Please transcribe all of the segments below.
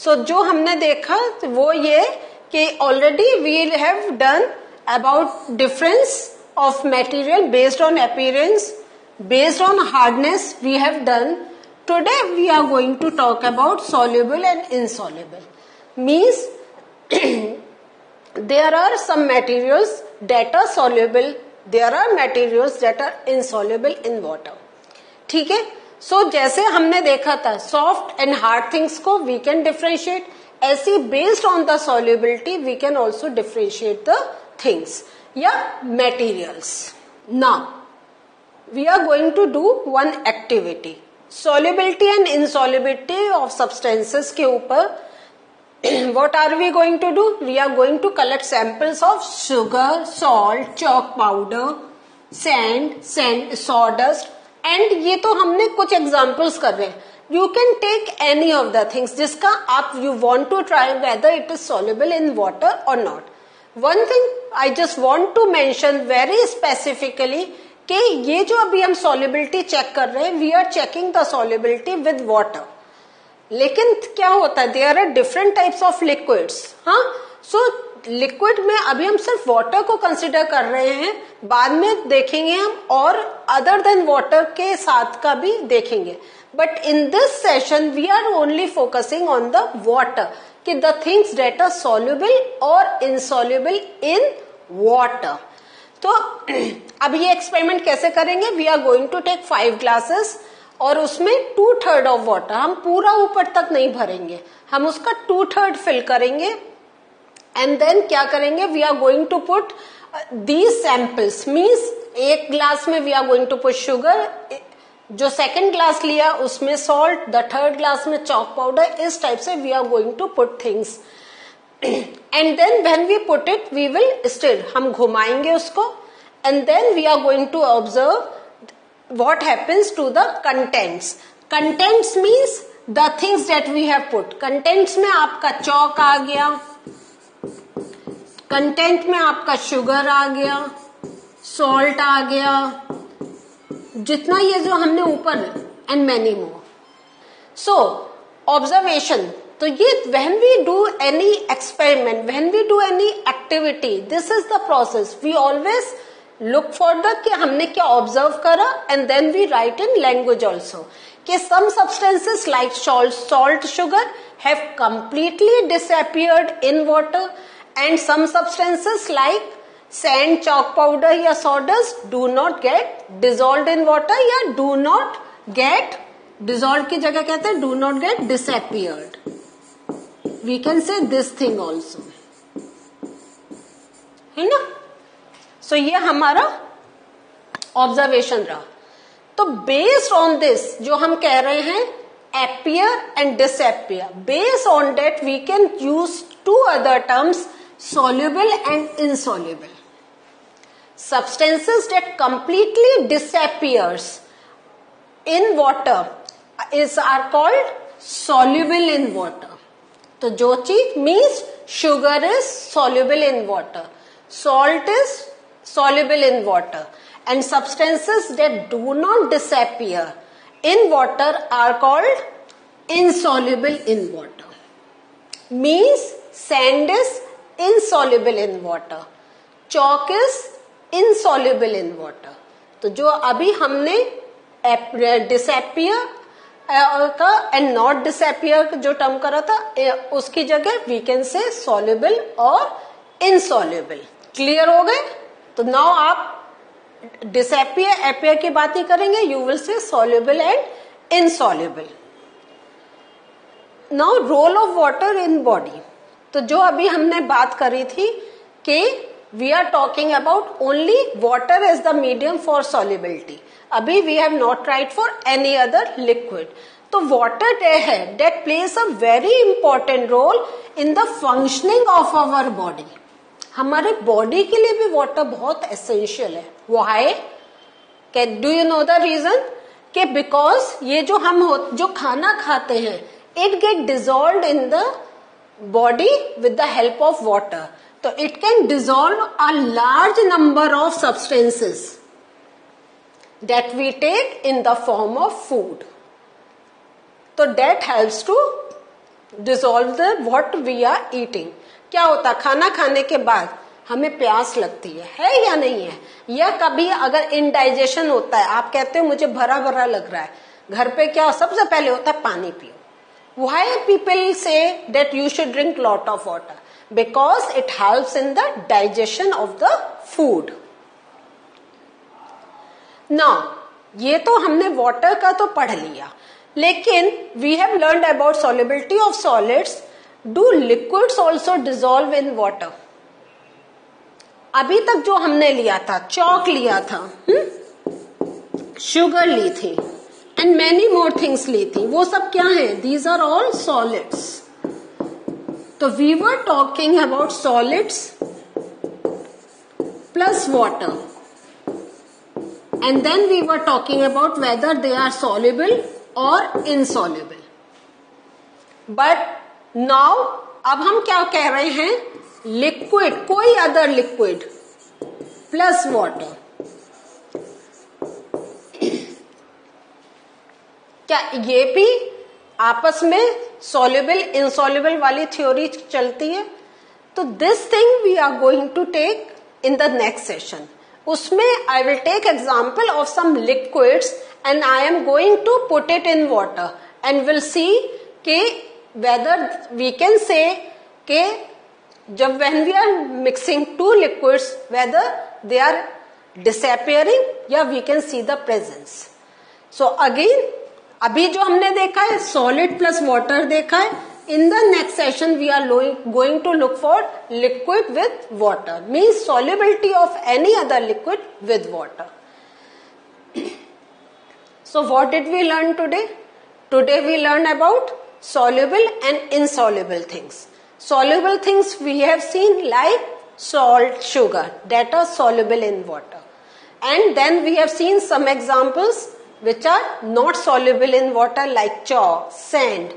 सो जो हमने देखा वो ये कि already we have done about difference of material based on appearance, based on hardness we have done. Today we are going to talk about soluble and insoluble. Means there are some materials that are soluble, there are materials that are insoluble in water. ठीक है. So जैसे हमने देखा था soft and hard things को we can differentiate, ऐसे based on the solubility we can also differentiate the things या materials. Now we are going to do one activity, solubility and insolubility of substances के ऊपर. What are we going to do? We are going to collect samples of sugar, salt, chalk powder, sand, sawdust, and ये तो हमने कुछ examples कर रहे हैं. You can take any of the things जिसका आप you want to try whether it is soluble in water or not. One thing I just want to mention very specifically कि ये जो अभी हम सॉल्युबिलिटी चेक कर रहे हैं, we are checking the solubility with water. लेकिन क्या होता है, there are different types of liquids. हाँ, सो लिक्विड में अभी हम सिर्फ वाटर को कंसिडर कर रहे हैं, बाद में देखेंगे हम और अदर देन वाटर के साथ का भी देखेंगे. But in this session we are only focusing on the water कि the things that are soluble और इनसॉल्युबल इन वाटर. तो अब ये एक्सपेरिमेंट कैसे करेंगे? We are going to take 5 glasses और उसमें 2/3 ऑफ वाटर, हम पूरा ऊपर तक नहीं भरेंगे, हम उसका 2/3 फिल करेंगे. एंड देन क्या करेंगे? We are going to put these samples. Means एक ग्लास में we are going to put sugar, जो सेकंड ग्लास लिया उसमें सॉल्ट, द थर्ड ग्लास में चॉक पाउडर. इस टाइप से we are going to put things. And then when we put it, we will stir. हम घुमाएंगे उसको, and then we are going to observe what happens to the contents. Contents means the things that we have put. Contents में आपका chalk आ गया, content में आपका sugar आ गया, salt आ गया, जितना ये जो हमने ऊपर, and many more. So observation. तो ये when we do any experiment, when we do any activity, this is the process. We always look for the कि हमने क्या observe करा, and then we write in language also. कि some substances like salt, sugar have completely disappeared in water, and some substances like sand, chalk powder या sawdust do not get dissolved in water या do not get dissolved की जगह कहते हैं do not get disappeared. We can say this thing also, है ना? So ये हमारा ऑब्जर्वेशन रहा. तो बेस्ड ऑन दिस जो हम कह रहे हैं appear and disappear, based on that we can use 2 other terms, soluble and insoluble. Substances that completely disappears in water are called soluble in water. तो जो चीज means sugar is soluble in water, salt is soluble in water, and substances that do not disappear in water are called insoluble in water. Means sand is insoluble in water, chalk is insoluble in water. तो जो अभी हमने disappear का and not disappear जो term करा था, उसकी जगह वी कैन से सॉल्युबल और इनसॉल्युबल. क्लियर हो गए? तो नाउ आप डिसअपियर अपियर की बात नहीं करेंगे, you will say soluble and insoluble. Now role of water in body. तो जो अभी हमने बात करी थी कि we are talking about only water as the medium for solubility. अभी we have not tried for any other liquid. तो वाटर है that plays a very important role in the functioning of our body. हमारे body के लिए भी water बहुत essential है. Why? Do you know the reason? कि बिकॉज ये जो हम जो खाना खाते हैं it get dissolved in the body with the help of water. तो it can dissolve a large number of substances that we take in the form of food. So that helps to dissolve the what we are eating. क्या होता है, खाना खाने के बाद हमें प्यास लगती है या नहीं है? या कभी अगर इनडाइजेशन होता है, आप कहते हो मुझे भरा भरा लग रहा है, घर पे क्या सबसे पहले होता है, पानी पियो. Why people say that you should drink lot of water? Because it helps in the digestion of the food. Now, ये तो हमने water का तो पढ़ लिया, लेकिन we have learned about solubility of solids. Do liquids also dissolve in water? अभी तक जो हमने लिया था, chalk लिया था, sugar ली थी, and many more things ली थी, वो सब क्या है? These are all solids. तो we were talking about solids plus water, and then we were talking about whether they are soluble or insoluble. But now अब हम क्या कह रहे हैं? Liquid, कोई other liquid plus water. क्या ये भी आपस में soluble insoluble वाली थ्योरी चलती है? तो this thing we are going to take in the next session. उसमें I will take example of some liquids and I am going to put it in water and we'll see कि whether we can say कि जब when we are mixing two liquids whether they are disappearing या we can see the presence. So again अभी जो हमने देखा है solid plus water देखा है. In the next session we are going to look for liquid with water, means solubility of any other liquid with water. So what did we learn today? Today we learn about soluble and insoluble things. Soluble things we have seen like salt, sugar that are soluble in water. And then we have seen some examples which are not soluble in water like chalk, sand.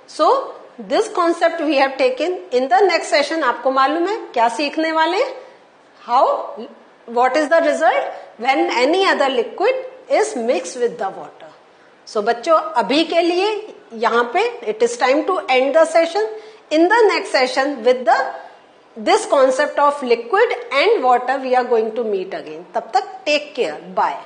So this concept we have taken. In the next session आपको मालूम है क्या सीखने वाले हैं? How, what is the result when any other liquid is mixed with the water. So बच्चों अभी के लिए यहाँ पे it is time to end the session. In the next session with this concept of liquid and water we are going to meet again. तब तक take care. Bye.